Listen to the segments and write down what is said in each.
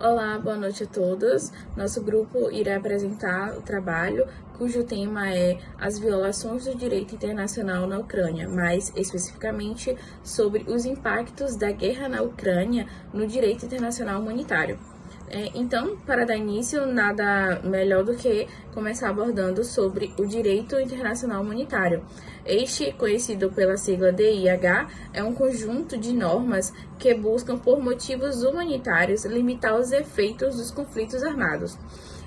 Olá, boa noite a todos. Nosso grupo irá apresentar o trabalho cujo tema é as violações do direito internacional na Ucrânia, mais especificamente sobre os impactos da guerra na Ucrânia no direito internacional humanitário. Então, para dar início, nada melhor do que começar abordando sobre o direito internacional humanitário. Este, conhecido pela sigla DIH, é um conjunto de normas que buscam, por motivos humanitários, limitar os efeitos dos conflitos armados.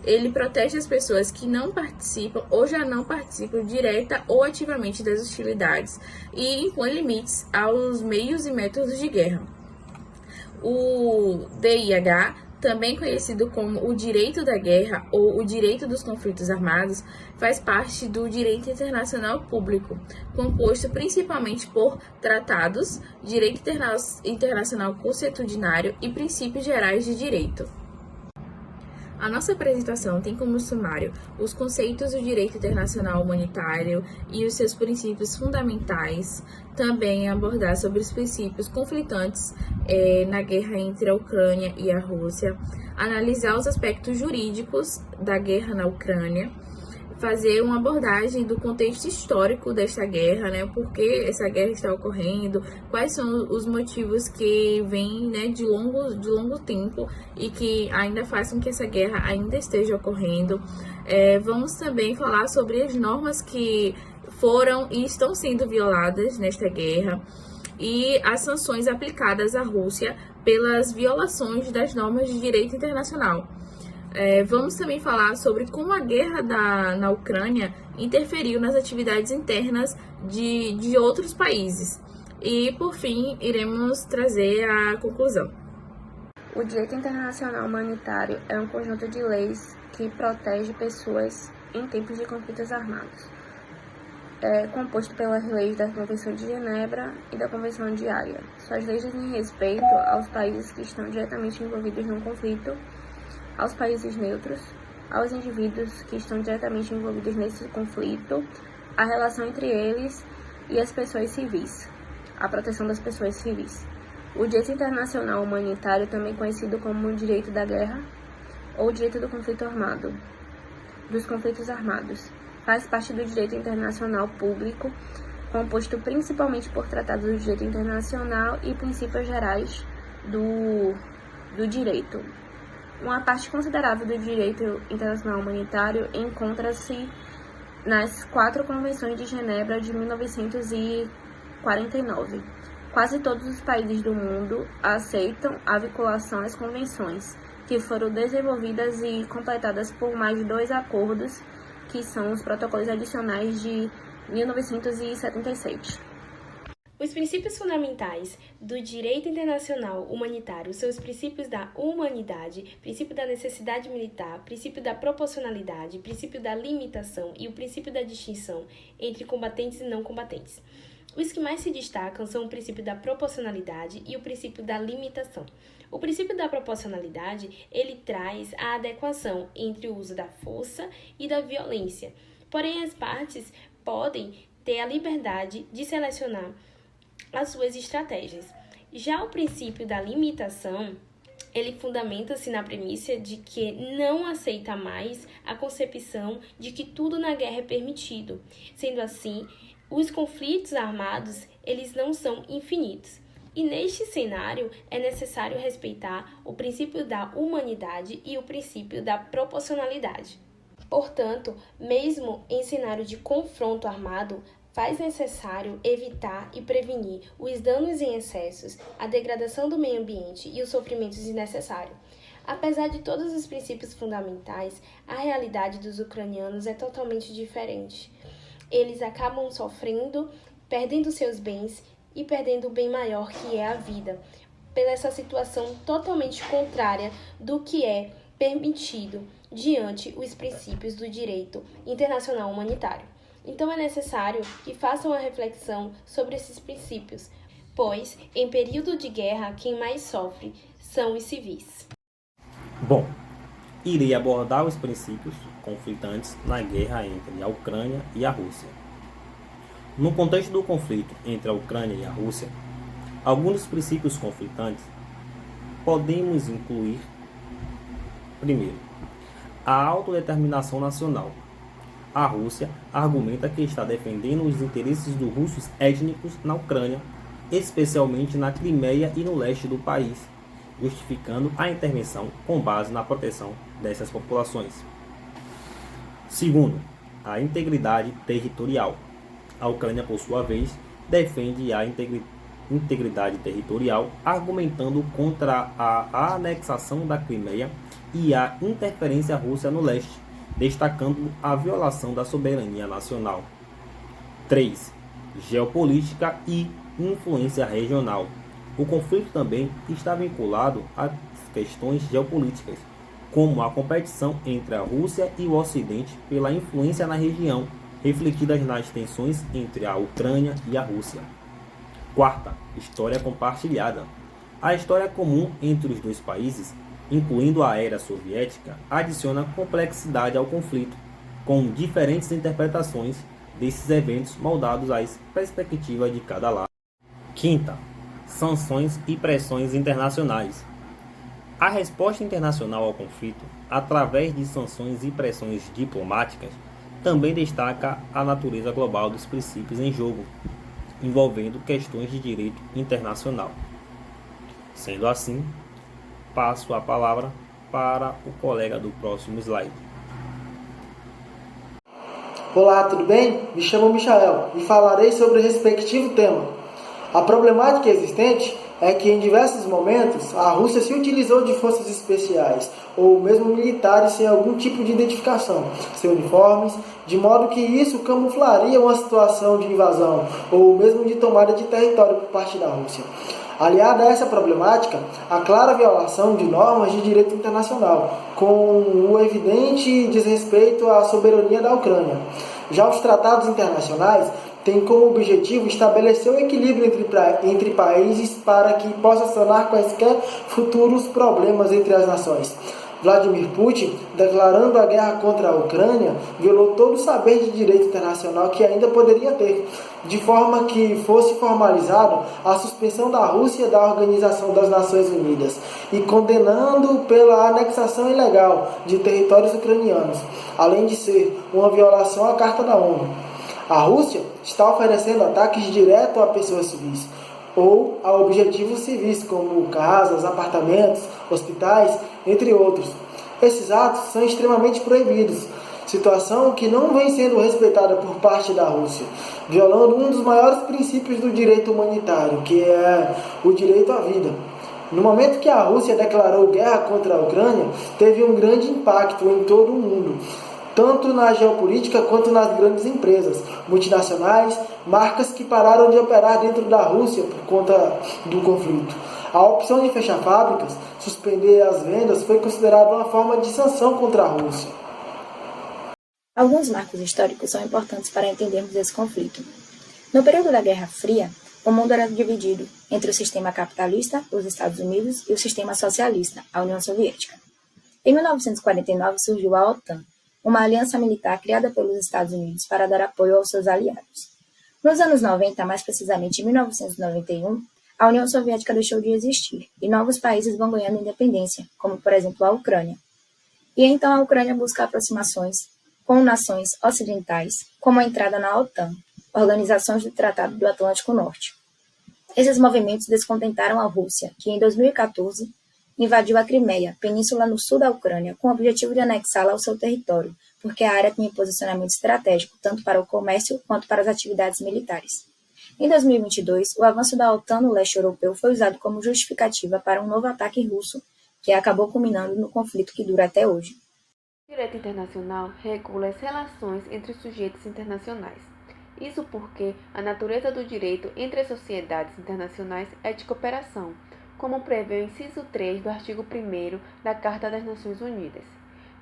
Ele protege as pessoas que não participam ou já não participam direta ou ativamente das hostilidades e impõe limites aos meios e métodos de guerra. O DIH, também conhecido como o direito da guerra ou o direito dos conflitos armados, faz parte do direito internacional público, composto principalmente por tratados, direito internacional consuetudinário e princípios gerais de direito. A nossa apresentação tem como sumário os conceitos do direito internacional humanitário e os seus princípios fundamentais, também abordar sobre os princípios conflitantes na guerra entre a Ucrânia e a Rússia, analisar os aspectos jurídicos da guerra na Ucrânia, fazer uma abordagem do contexto histórico desta guerra, né? Por que essa guerra está ocorrendo, quais são os motivos que vêm, né, de longo tempo e que ainda fazem com que essa guerra ainda esteja ocorrendo. Vamos também falar sobre as normas que foram e estão sendo violadas nesta guerra e as sanções aplicadas à Rússia pelas violações das normas de direito internacional. Vamos também falar sobre como a guerra na Ucrânia interferiu nas atividades internas de outros países. E, por fim, iremos trazer a conclusão. O direito internacional humanitário é um conjunto de leis que protege pessoas em tempos de conflitos armados. É composto pelas leis da Convenção de Genebra e da Convenção de Haia. Suas leis dizem respeito aos países que estão diretamente envolvidos no conflito, aos países neutros, aos indivíduos que estão diretamente envolvidos nesse conflito, a relação entre eles e as pessoas civis, a proteção das pessoas civis. O direito internacional humanitário, também conhecido como o direito da guerra ou direito do conflito armado, dos conflitos armados, faz parte do direito internacional público, composto principalmente por tratados do direito internacional e princípios gerais do direito. Uma parte considerável do direito internacional humanitário encontra-se nas 4 Convenções de Genebra de 1949. Quase todos os países do mundo aceitam a vinculação às convenções, que foram desenvolvidas e completadas por mais 2 acordos, que são os protocolos adicionais de 1977. Os princípios fundamentais do direito internacional humanitário são os princípios da humanidade, princípio da necessidade militar, princípio da proporcionalidade, princípio da limitação e o princípio da distinção entre combatentes e não combatentes. Os que mais se destacam são o princípio da proporcionalidade e o princípio da limitação. O princípio da proporcionalidade, ele traz a adequação entre o uso da força e da violência. Porém, as partes podem ter a liberdade de selecionar as suas estratégias. Já o princípio da limitação, ele fundamenta-se na premissa de que não aceita mais a concepção de que tudo na guerra é permitido. Sendo assim, os conflitos armados, eles não são infinitos. E neste cenário, é necessário respeitar o princípio da humanidade e o princípio da proporcionalidade. Portanto, mesmo em cenário de confronto armado, faz necessário evitar e prevenir os danos em excessos, a degradação do meio ambiente e os sofrimentos desnecessários. Apesar de todos os princípios fundamentais, a realidade dos ucranianos é totalmente diferente. Eles acabam sofrendo, perdendo seus bens e perdendo o bem maior, que é a vida, pela essa situação totalmente contrária do que é permitido diante os princípios do direito internacional humanitário. Então é necessário que façam uma reflexão sobre esses princípios, pois, em período de guerra, quem mais sofre são os civis. Bom, irei abordar os princípios conflitantes na guerra entre a Ucrânia e a Rússia. No contexto do conflito entre a Ucrânia e a Rússia, alguns dos princípios conflitantes podemos incluir Primeiro, a autodeterminação nacional. A Rússia argumenta que está defendendo os interesses dos russos étnicos na Ucrânia, especialmente na Crimeia e no leste do país, justificando a intervenção com base na proteção dessas populações. Segundo, a integridade territorial. A Ucrânia, por sua vez, defende a integridade territorial, argumentando contra a anexação da Crimeia e a interferência russa no leste, destacando a violação da soberania nacional. 3. Geopolítica e influência regional. O conflito também está vinculado a questões geopolíticas, como a competição entre a Rússia e o Ocidente pela influência na região, refletidas nas tensões entre a Ucrânia e a Rússia. Quarta, história compartilhada. A história comum entre os dois países, incluindo a era soviética, adiciona complexidade ao conflito, com diferentes interpretações desses eventos moldados às perspectivas de cada lado. Quinta, sanções e pressões internacionais. A resposta internacional ao conflito, através de sanções e pressões diplomáticas, também destaca a natureza global dos princípios em jogo, envolvendo questões de direito internacional. Sendo assim, passo a palavra para o colega do próximo slide. Olá, tudo bem? Me chamo Michael e falarei sobre o respectivo tema. A problemática existente é que em diversos momentos a Rússia se utilizou de forças especiais ou mesmo militares sem algum tipo de identificação, sem uniformes, de modo que isso camuflaria uma situação de invasão ou mesmo de tomada de território por parte da Rússia. Aliada a essa problemática, a clara violação de normas de direito internacional, com o evidente desrespeito à soberania da Ucrânia. Já os tratados internacionais têm como objetivo estabelecer o equilíbrio entre países para que possa sanar quaisquer futuros problemas entre as nações. Vladimir Putin, declarando a guerra contra a Ucrânia, violou todo o saber de direito internacional que ainda poderia ter, de forma que fosse formalizado a suspensão da Rússia da Organização das Nações Unidas e condenando pela anexação ilegal de territórios ucranianos, além de ser uma violação à Carta da ONU. A Rússia está oferecendo ataques diretos a pessoas civis ou a objetivos civis, como casas, apartamentos, hospitais, entre outros. Esses atos são extremamente proibidos, situação que não vem sendo respeitada por parte da Rússia, violando um dos maiores princípios do direito humanitário, que é o direito à vida. No momento que a Rússia declarou guerra contra a Ucrânia, teve um grande impacto em todo o mundo, tanto na geopolítica quanto nas grandes empresas multinacionais, marcas que pararam de operar dentro da Rússia por conta do conflito. A opção de fechar fábricas, suspender as vendas, foi considerada uma forma de sanção contra a Rússia. Alguns marcos históricos são importantes para entendermos esse conflito. No período da Guerra Fria, o mundo era dividido entre o sistema capitalista, os Estados Unidos, e o sistema socialista, a União Soviética. Em 1949 surgiu a OTAN, uma aliança militar criada pelos Estados Unidos para dar apoio aos seus aliados. Nos anos 90, mais precisamente em 1991, a União Soviética deixou de existir e novos países vão ganhando independência, como por exemplo a Ucrânia. E então a Ucrânia busca aproximações com nações ocidentais, como a entrada na OTAN, Organizações do Tratado do Atlântico Norte. Esses movimentos descontentaram a Rússia, que em 2014 invadiu a Crimeia, península no sul da Ucrânia, com o objetivo de anexá-la ao seu território, porque a área tinha posicionamento estratégico tanto para o comércio quanto para as atividades militares. Em 2022, o avanço da OTAN no leste europeu foi usado como justificativa para um novo ataque russo, que acabou culminando no conflito que dura até hoje. O direito internacional regula as relações entre os sujeitos internacionais. Isso porque a natureza do direito entre as sociedades internacionais é de cooperação, como prevê o inciso 3 do artigo 1º da Carta das Nações Unidas.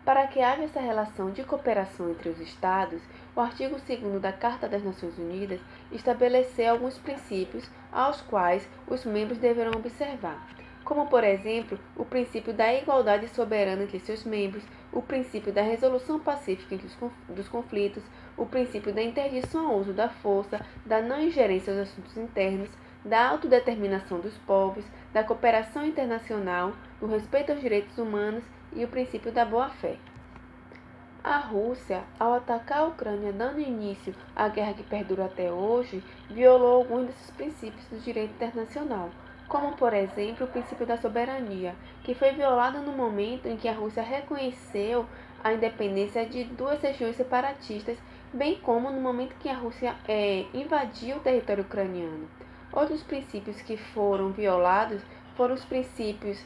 Para que haja essa relação de cooperação entre os Estados, o artigo 2º da Carta das Nações Unidas estabeleceu alguns princípios aos quais os membros deverão observar, como, por exemplo, o princípio da igualdade soberana entre seus membros, o princípio da resolução pacífica dos conflitos, o princípio da interdição ao uso da força, da não ingerência aos assuntos internos, da autodeterminação dos povos, da cooperação internacional, do respeito aos direitos humanos e o princípio da boa-fé. A Rússia, ao atacar a Ucrânia dando início à guerra que perdura até hoje, violou alguns desses princípios do direito internacional, como, por exemplo, o princípio da soberania, que foi violado no momento em que a Rússia reconheceu a independência de duas regiões separatistas, bem como no momento que a Rússia invadiu o território ucraniano. Outros princípios que foram violados foram os princípios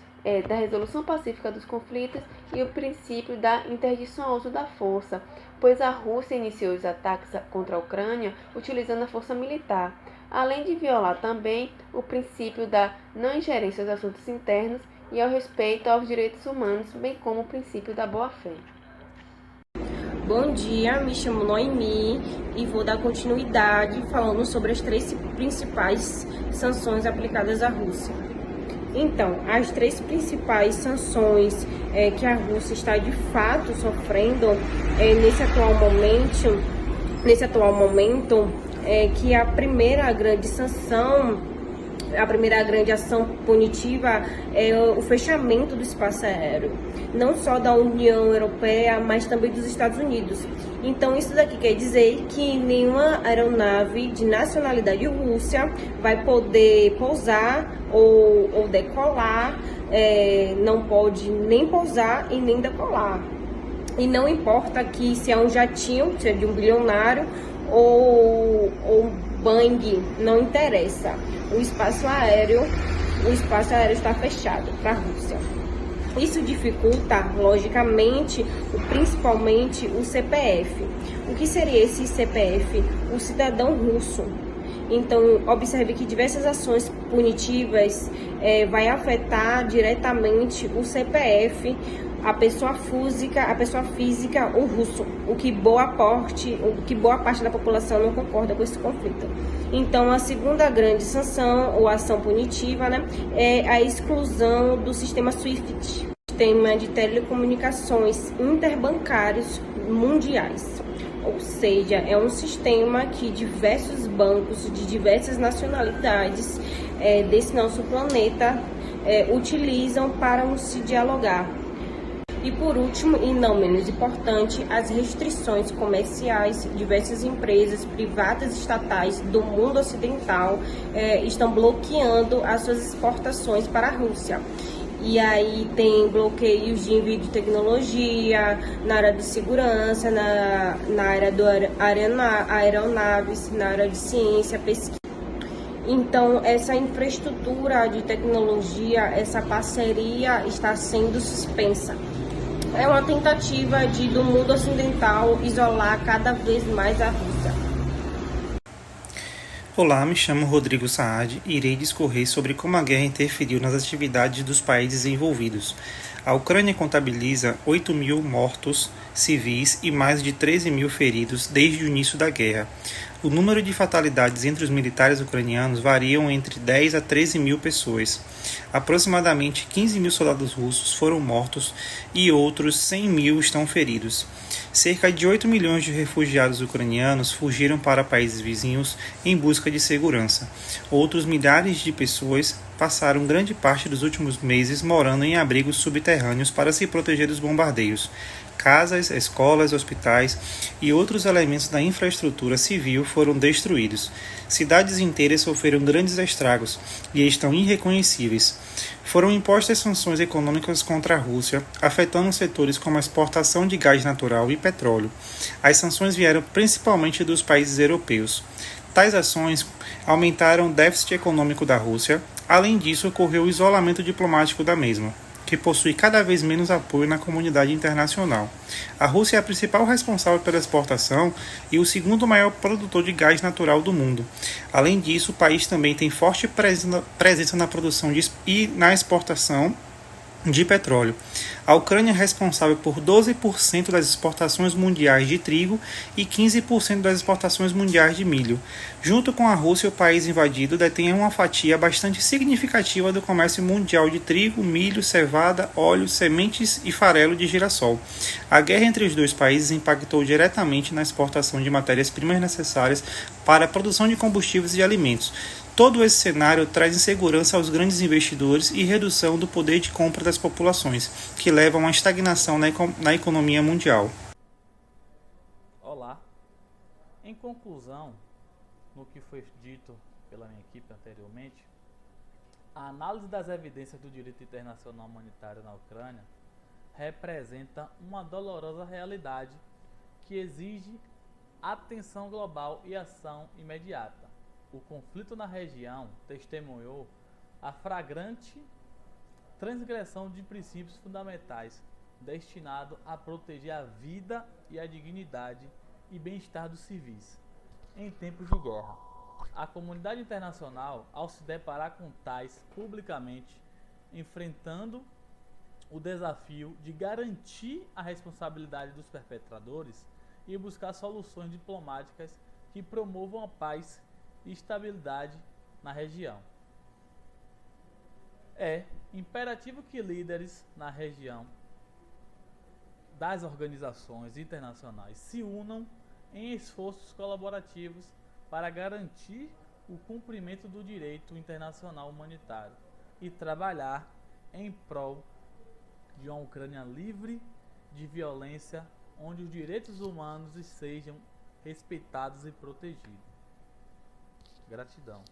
da resolução pacífica dos conflitos e o princípio da interdição ao uso da força, pois a Rússia iniciou os ataques contra a Ucrânia utilizando a força militar, além de violar também o princípio da não ingerência aos assuntos internos e ao respeito aos direitos humanos, bem como o princípio da boa-fé. Bom dia, me chamo Noemi e vou dar continuidade falando sobre as 3 principais sanções aplicadas à Rússia. Então, as 3 principais sanções que a Rússia está de fato sofrendo nesse atual momento que a primeira grande sanção, a primeira grande ação punitiva é o fechamento do espaço aéreo, não só da União Europeia, mas também dos Estados Unidos. Então, isso daqui quer dizer que nenhuma aeronave de nacionalidade russa vai poder pousar ou decolar, não pode nem pousar e nem decolar. E não importa que se é um jatinho, se é de um bilionário ou Boeing, não interessa. O espaço aéreo está fechado para a Rússia. Isso dificulta, logicamente, principalmente o CPF. O que seria esse CPF? O cidadão russo. Então, observe que diversas ações punitivas vai afetar diretamente o CPF, a pessoa física, o russo, o que boa parte da população não concorda com esse conflito. Então, a segunda grande sanção ou ação punitiva, é a exclusão do sistema SWIFT, sistema de telecomunicações interbancários mundiais. Ou seja, é um sistema que diversos bancos de diversas nacionalidades desse nosso planeta utilizam para se dialogar. E por último, e não menos importante, as restrições comerciais. Diversas empresas privadas e estatais do mundo ocidental estão bloqueando as suas exportações para a Rússia. E aí tem bloqueios de envio de tecnologia, na área de segurança, na área do aeronaves, na área de ciência, pesquisa. Então, essa infraestrutura de tecnologia, essa parceria está sendo suspensa. É uma tentativa do mundo ocidental isolar cada vez mais a Rússia. Olá, me chamo Rodrigo Saad e irei discorrer sobre como a guerra interferiu nas atividades dos países envolvidos. A Ucrânia contabiliza 8.000 mortos civis e mais de 13.000 feridos desde o início da guerra. O número de fatalidades entre os militares ucranianos variam entre 10 a 13.000 pessoas. Aproximadamente 15.000 soldados russos foram mortos e outros 100.000 estão feridos. Cerca de 8 milhões de refugiados ucranianos fugiram para países vizinhos em busca de segurança. Outros milhares de pessoas passaram grande parte dos últimos meses morando em abrigos subterrâneos para se proteger dos bombardeios. Casas, escolas, hospitais e outros elementos da infraestrutura civil foram destruídos. Cidades inteiras sofreram grandes estragos e estão irreconhecíveis. Foram impostas sanções econômicas contra a Rússia, afetando setores como a exportação de gás natural e petróleo. As sanções vieram principalmente dos países europeus. Tais ações aumentaram o déficit econômico da Rússia. Além disso, ocorreu o isolamento diplomático da mesma, que possui cada vez menos apoio na comunidade internacional. A Rússia é a principal responsável pela exportação e o segundo maior produtor de gás natural do mundo. Além disso, o país também tem forte presença na produção e na exportação de petróleo. A Ucrânia é responsável por 12% das exportações mundiais de trigo e 15% das exportações mundiais de milho. Junto com a Rússia, o país invadido detém uma fatia bastante significativa do comércio mundial de trigo, milho, cevada, óleo, sementes e farelo de girassol. A guerra entre os dois países impactou diretamente na exportação de matérias-primas necessárias para a produção de combustíveis e alimentos. Todo esse cenário traz insegurança aos grandes investidores e redução do poder de compra das populações, que levam a uma estagnação na economia mundial. Olá. Em conclusão, no que foi dito pela minha equipe anteriormente, a análise das evidências do direito internacional humanitário na Ucrânia representa uma dolorosa realidade que exige atenção global e ação imediata. O conflito na região testemunhou a flagrante transgressão de princípios fundamentais destinado a proteger a vida e a dignidade e bem-estar dos civis em tempos de guerra. A comunidade internacional, ao se deparar com tais publicamente, enfrentando o desafio de garantir a responsabilidade dos perpetradores e buscar soluções diplomáticas que promovam a paz e estabilidade na região. É imperativo que líderes na região das organizações internacionais se unam em esforços colaborativos para garantir o cumprimento do direito internacional humanitário e trabalhar em prol de uma Ucrânia livre de violência, onde os direitos humanos sejam respeitados e protegidos. Gratidão.